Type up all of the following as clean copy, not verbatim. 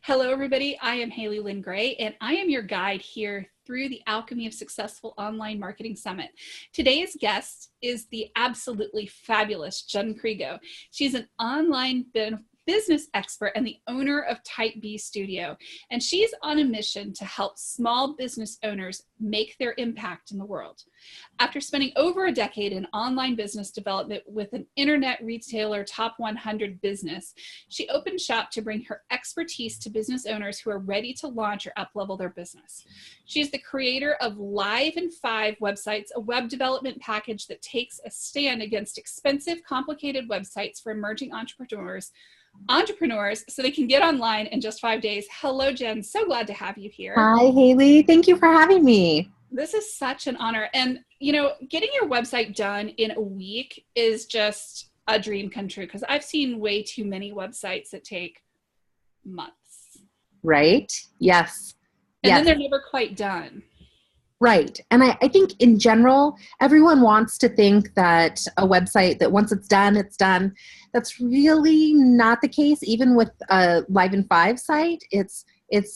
Hello, everybody. I am Haley Lynn Gray, and I am your guide here through the Alchemy of Successful Online Marketing Summit. Today's guest is the absolutely fabulous Jen Crego. She's an online business expert and the owner of Type B Studio, and she's on a mission to help small business owners make their impact in the world. After spending over a decade in online business development with an internet retailer top 100 business, she opened shop to bring her expertise to business owners who are ready to launch or up-level their business. She's the creator of Live in 5 websites, a web development package that takes a stand against expensive, complicated websites for emerging entrepreneurs so they can get online in just 5 days. Hello, Jen. So glad to have you here. Hi, Haley. Thank you for having me. This is such an honor. And, you know, getting your website done in a week is just a dream come true, because I've seen way too many websites that take months. Right? Yes. And yes. then they're never quite done. Right. And I think in general, everyone wants to think that a website, that once it's done, it's done. That's really not the case. Even with a Live in 5 site, it's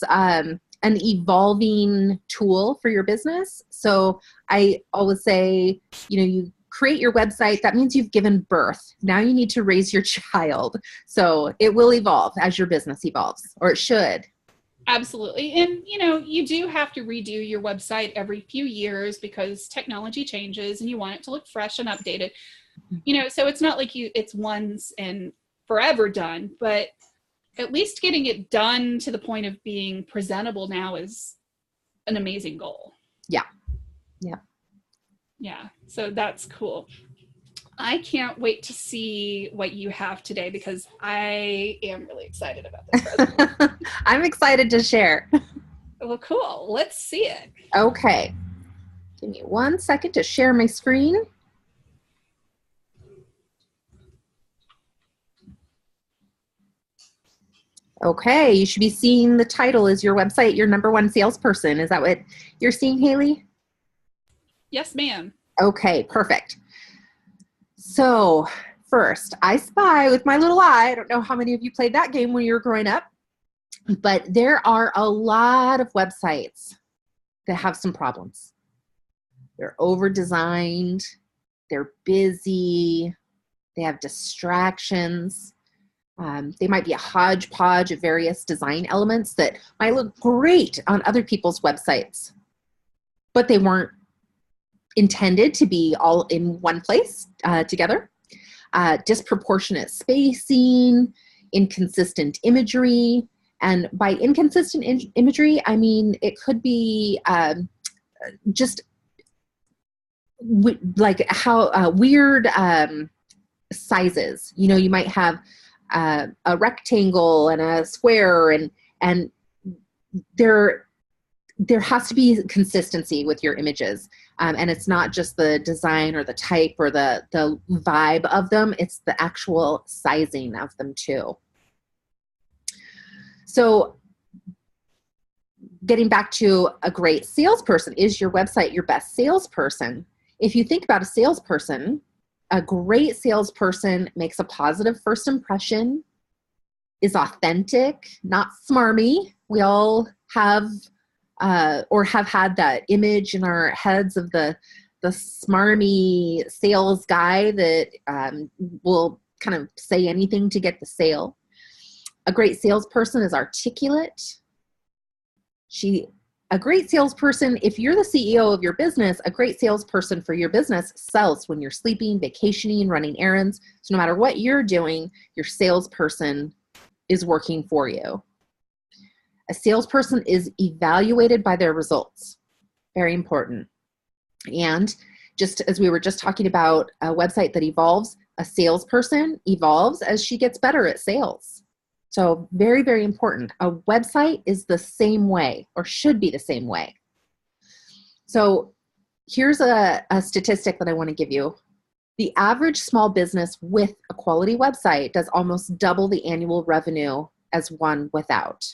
an evolving tool for your business. So I always say, you create your website. That means you've given birth. Now you need to raise your child. So it will evolve as your business evolves, or it should. Absolutely. And, you do have to redo your website every few years because technology changes and you want it to look fresh and updated. So it's not like it's once and forever done, but at least getting it done to the point of being presentable now is an amazing goal. Yeah. So that's cool. I can't wait to see what you have today because I am really excited about this present. I'm excited to share. Well, cool. Let's see it. Okay. Give me 1 second to share my screen. Okay, you should be seeing the title. Is your website your number one salesperson? Is that what you're seeing, Haley? Yes, ma'am. Okay, perfect. So first, I spy with my little eye. I don't know how many of you played that game when you were growing up, but there are a lot of websites that have some problems. They're over-designed, they're busy, they have distractions. They might be a hodgepodge of various design elements that might look great on other people's websites, but they weren't intended to be all in one place together. Disproportionate spacing, inconsistent imagery. And by inconsistent imagery, I mean it could be just like how weird sizes. You might have a rectangle and a square, and there has to be consistency with your images. And it's not just the design or the type or the vibe of them, it's the actual sizing of them too. So getting back to a great salesperson, is your website your best salesperson? If you think about a salesperson, a great salesperson makes a positive first impression, is authentic, not smarmy. We all have or have had that image in our heads of the smarmy sales guy that will kind of say anything to get the sale. A great salesperson is articulate. A great salesperson, if you're the CEO of your business, a great salesperson for your business sells when you're sleeping, vacationing, running errands. So no matter what you're doing, your salesperson is working for you. A salesperson is evaluated by their results. Very important. And just as we were just talking about a website that evolves, a salesperson evolves as she gets better at sales. So very, very important. A website is the same way, or should be the same way. So here's a statistic that I want to give you. The average small business with a quality website does almost double the annual revenue as one without.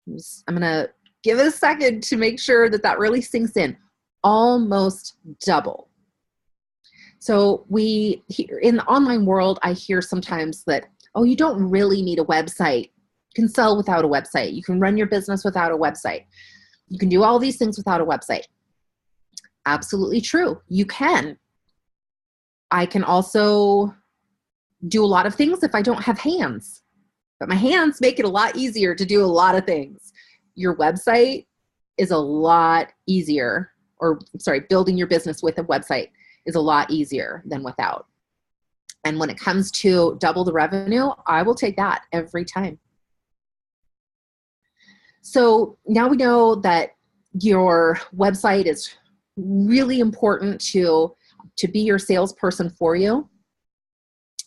I'm going to give it a second to make sure that really sinks in. Almost double. So in the online world, I hear sometimes that, oh, you don't really need a website You can sell without a website. You can run your business without a website. You can do all these things without a website. Absolutely true. You can. I can also do a lot of things if I don't have hands, but my hands make it a lot easier to do a lot of things. Your website is a lot easier, building your business with a website is a lot easier than without. And when it comes to double the revenue, I will take that every time. So now we know that your website is really important to be your salesperson for you.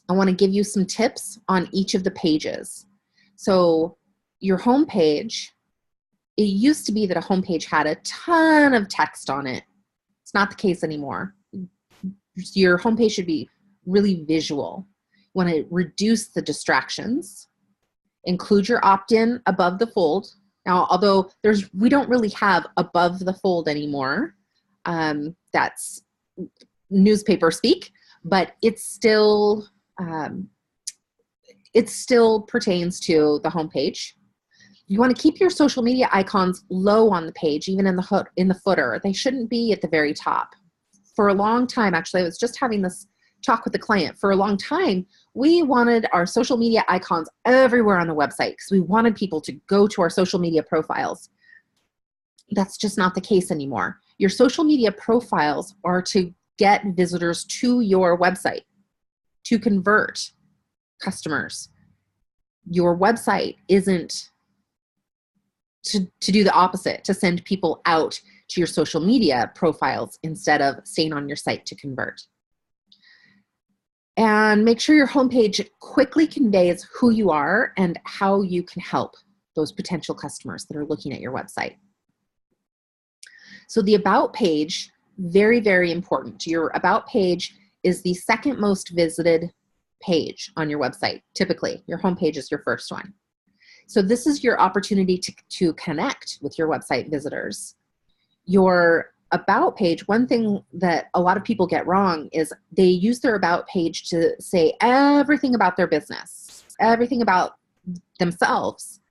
I want to give you some tips on each of the pages. So your home page, it used to be that a home page had a ton of text on it. It's not the case anymore. Your home page should be really visual. You want to reduce the distractions, include your opt-in above the fold. Now, although we don't really have above the fold anymore, that's newspaper speak, but it still pertains to the homepage. You want to keep your social media icons low on the page, even in the footer. They shouldn't be at the very top. For a long time, actually, I was just having this talk with the client. For a long time, we wanted our social media icons everywhere on the website because we wanted people to go to our social media profiles. That's just not the case anymore. Your social media profiles are to get visitors to your website, to convert customers. Your website isn't to do the opposite, to send people out to your social media profiles instead of staying on your site to convert. And make sure your homepage quickly conveys who you are and how you can help those potential customers that are looking at your website. So the About page, very, very important. Your About page is the second most visited page on your website. Typically, your homepage is your first one. So this is your opportunity to connect with your website visitors. Your About page, one thing that a lot of people get wrong is they use their About page to say everything about their business, everything about themselves.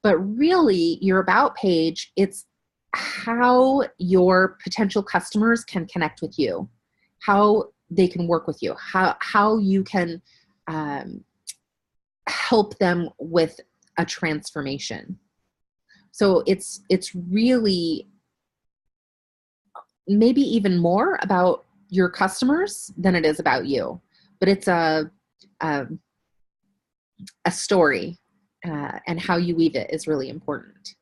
But really, your About page, it's how your potential customers can connect with you, how they can work with you, how you can help them with a transformation. So it's really maybe even more about your customers than it is about you, but it's a story, and how you weave it is really important.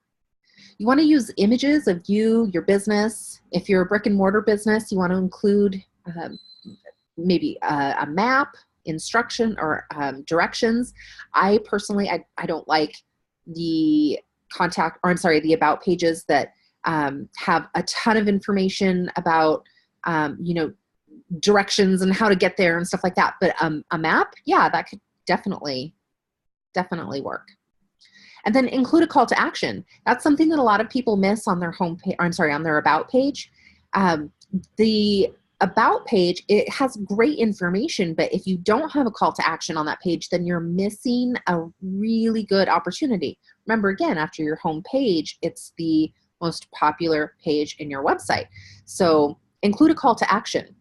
You want to use images of you, your business. If you're a brick and mortar business, you want to include maybe a map, instruction, or directions. I personally, I don't like the the About pages that have a ton of information about, directions and how to get there and stuff like that. But a map, yeah, that could definitely work. And then include a call to action. That's something that a lot of people miss on their on their About page. The About page, it has great information, but if you don't have a call to action on that page, then you're missing a really good opportunity. Remember, again, after your home page, it's the most popular page in your website. So include a call to action,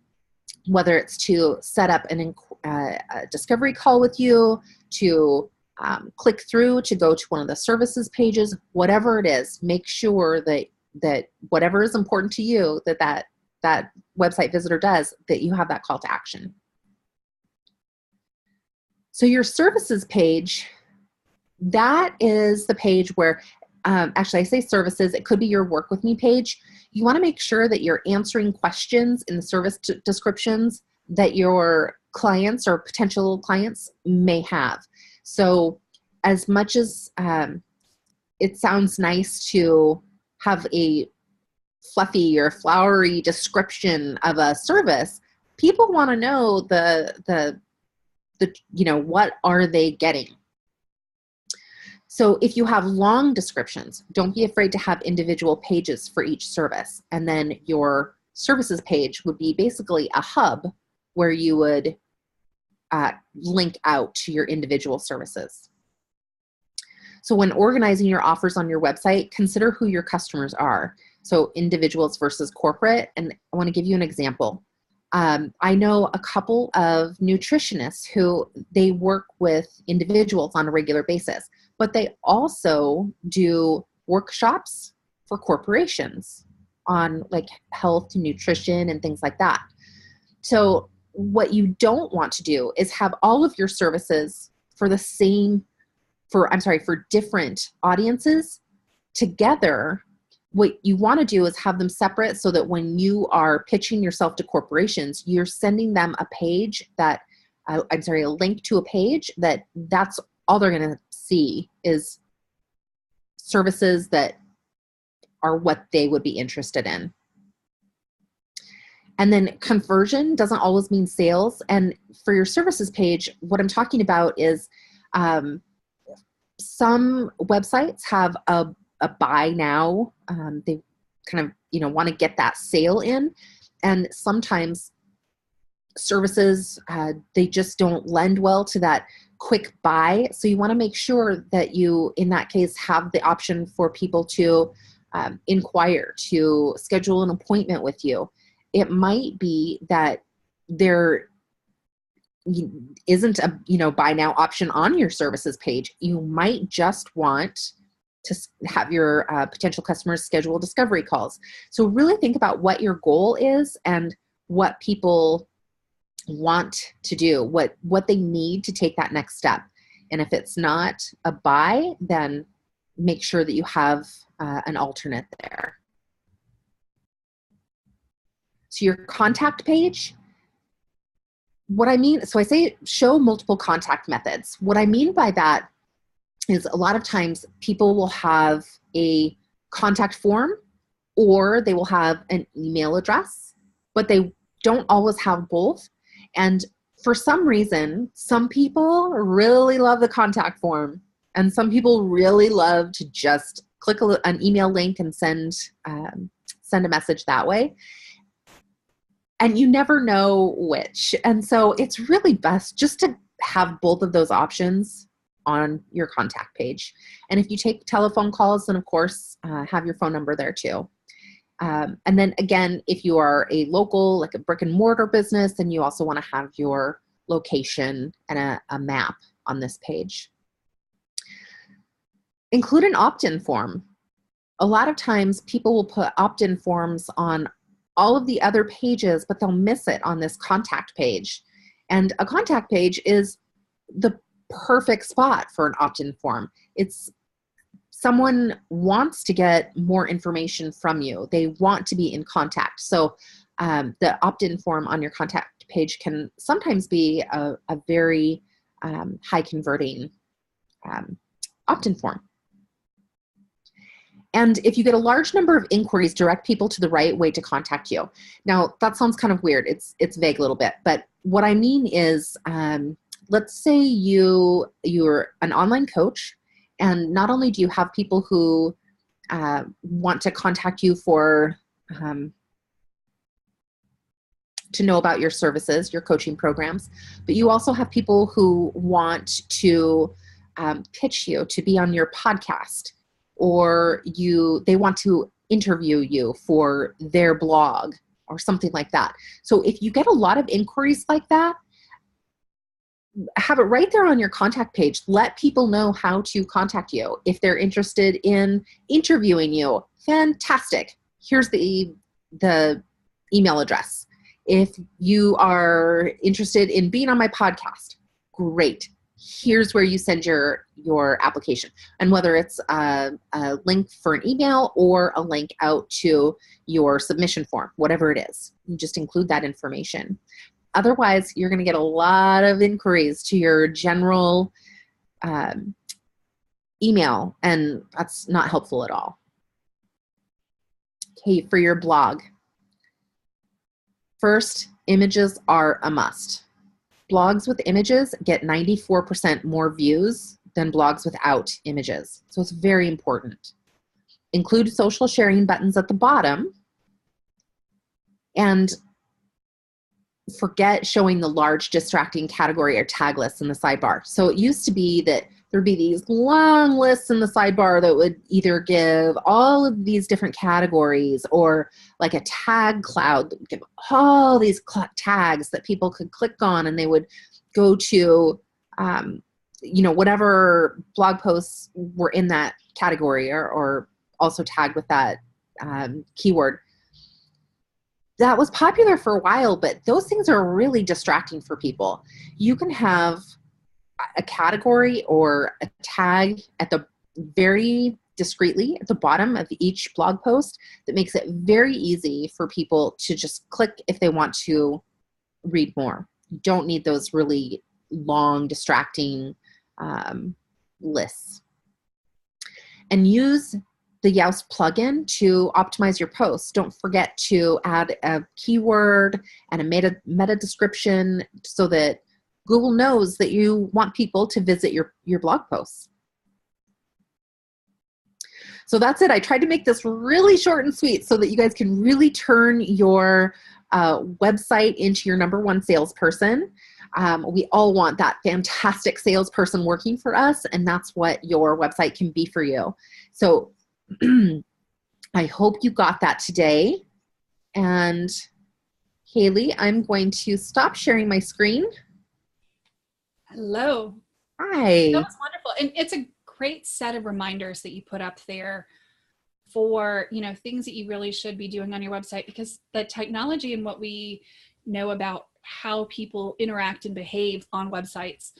whether it's to set up a discovery call with you, to click through to go to one of the services pages, whatever it is. Make sure that whatever is important to you, that website visitor does, that you have that call to action. So your services page, that is the page where, actually I say services, it could be your work with me page. You want to make sure that you're answering questions in the service descriptions that your clients or potential clients may have. So as much as it sounds nice to have a fluffy or flowery description of a service, people want to know the what are they getting. So if you have long descriptions, don't be afraid to have individual pages for each service. And then your services page would be basically a hub where you would link out to your individual services. So when organizing your offers on your website, consider who your customers are. So individuals versus corporate. And I want to give you an example. I know a couple of nutritionists who they work with individuals on a regular basis, but they also do workshops for corporations on like health, nutrition, and things like that. So what you don't want to do is have all of your services for for different audiences together. What you want to do is have them separate so that when you are pitching yourself to corporations, you're sending them a page that, a link to a page that's all they're going to see is services that are what they would be interested in. And then conversion doesn't always mean sales. And for your services page, what I'm talking about is some websites have a buy now. They kind of, want to get that sale in. And sometimes services, they just don't lend well to that quick buy. So you want to make sure that you, in that case, have the option for people to inquire, to schedule an appointment with you. It might be that there isn't a buy now option on your services page. You might just want to have your potential customers schedule discovery calls. So really think about what your goal is and what people want to do, what they need to take that next step. And if it's not a buy, then make sure that you have an alternate there. So your contact page, so I say show multiple contact methods. What I mean by that is a lot of times people will have a contact form or they will have an email address, but they don't always have both. And for some reason, some people really love the contact form and some people really love to just click an email link and send a message that way. And you never know which. And so it's really best just to have both of those options on your contact page. And if you take telephone calls, then of course, have your phone number there too. And then again, if you are a local, like a brick and mortar business, then you also want to have your location and a map on this page. Include an opt-in form. A lot of times people will put opt-in forms on all of the other pages, but they'll miss it on this contact page. And a contact page is the perfect spot for an opt-in form. It's someone wants to get more information from you. They want to be in contact. So the opt-in form on your contact page can sometimes be a very high converting opt-in form. And if you get a large number of inquiries, direct people to the right way to contact you. Now, that sounds kind of weird. It's vague a little bit, but what I mean is, let's say you're an online coach, and not only do you have people who want to contact you for to know about your services, your coaching programs, but you also have people who want to pitch you to be on your podcast, or they want to interview you for their blog or something like that. So if you get a lot of inquiries like that, have it right there on your contact page. Let people know how to contact you. If they're interested in interviewing you, fantastic. Here's the email address. If you are interested in being on my podcast, great. Here's where you send your application. And whether it's a link for an email or a link out to your submission form, whatever it is, you just include that information. Otherwise, you're going to get a lot of inquiries to your general email, and that's not helpful at all. Okay, for your blog. First, images are a must. Blogs with images get 94% more views than blogs without images. So it's very important. Include social sharing buttons at the bottom, and forget showing the large distracting category or tag lists in the sidebar. So it used to be that there'd be these long lists in the sidebar that would either give all of these different categories, or like a tag cloud that would give all these tags that people could click on, and they would go to, whatever blog posts were in that category, or also tagged with that keyword. That was popular for a while, but those things are really distracting for people. You can have a category or a tag at the very discreetly at the bottom of each blog post that makes it very easy for people to just click if they want to read more. You don't need those really long, distracting lists. And use the Yoast plugin to optimize your posts. Don't forget to add a keyword and a meta description so that Google knows that you want people to visit your blog posts. So that's it. I tried to make this really short and sweet so that you guys can really turn your website into your number one salesperson. We all want that fantastic salesperson working for us, and that's what your website can be for you. So I hope you got that today. And Haley, I'm going to stop sharing my screen. Hello. Hi. That was wonderful. And it's a great set of reminders that you put up there for, things that you really should be doing on your website, because the technology and what we know about how people interact and behave on websites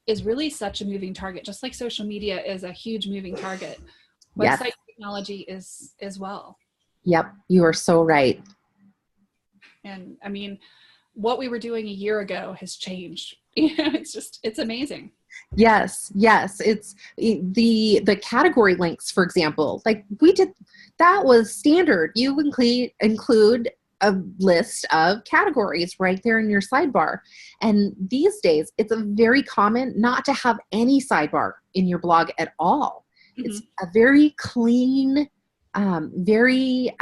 is really such a moving target, just like social media is a huge moving target. Yes. Website technology is as well. Yep, you are so right. And I mean, what we were doing a year ago has changed. It's amazing. Yes. It's the category links, for example, like we did, that was standard. You include a list of categories right there in your sidebar. And these days, it's a very common not to have any sidebar in your blog at all. Mm-hmm. It's a very clean, very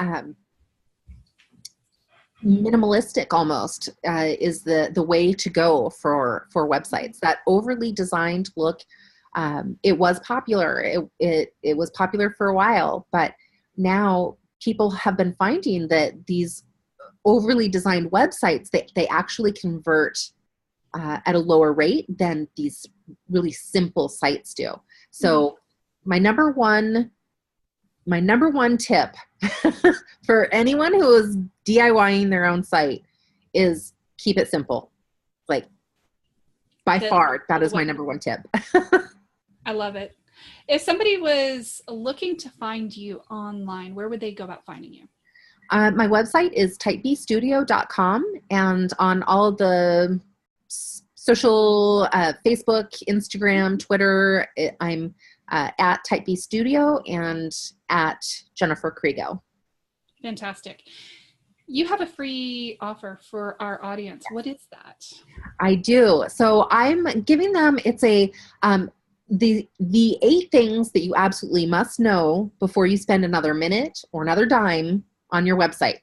minimalistic almost is the way to go for websites. That overly designed look, it was popular. It was popular for a while, but now people have been finding that these overly designed websites, they actually convert at a lower rate than these really simple sites do. So my number one tip for anyone who is DIYing their own site is keep it simple. Like, by far, that is my number one tip. I love it. If somebody was looking to find you online, where would they go about finding you? My website is typebstudio.com, and on all the social, Facebook, Instagram, Twitter, I'm at typebstudio and at Jennifer Crego. Fantastic. You have a free offer for our audience. What is that? I do. So I'm giving them, it's a the 8 things that you absolutely must know before you spend another minute or another dime on your website.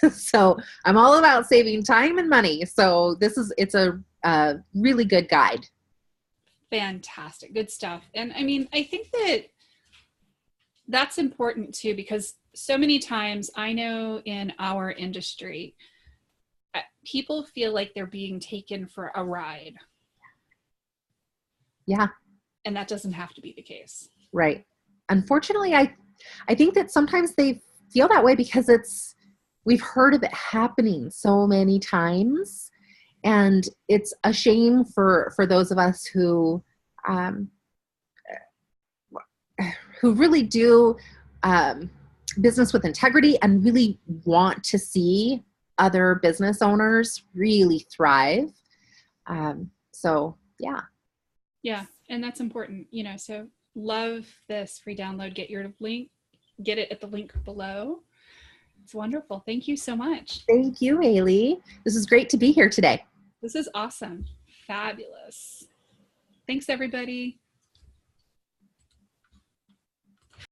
So I'm all about saving time and money. So it's a really good guide. Fantastic. Good stuff. And I mean, I think that's important too, because so many times I know in our industry, people feel like they're being taken for a ride. Yeah. And that doesn't have to be the case. Right. Unfortunately, I think that sometimes they feel that way because we've heard of it happening so many times, and it's a shame for those of us who really do business with integrity and really want to see other business owners really thrive. So yeah. Yeah. And that's important, so love this free download. Get it at the link below. It's wonderful. Thank you so much. Thank you, Haley. This is great to be here today. This is awesome. Fabulous. Thanks, everybody.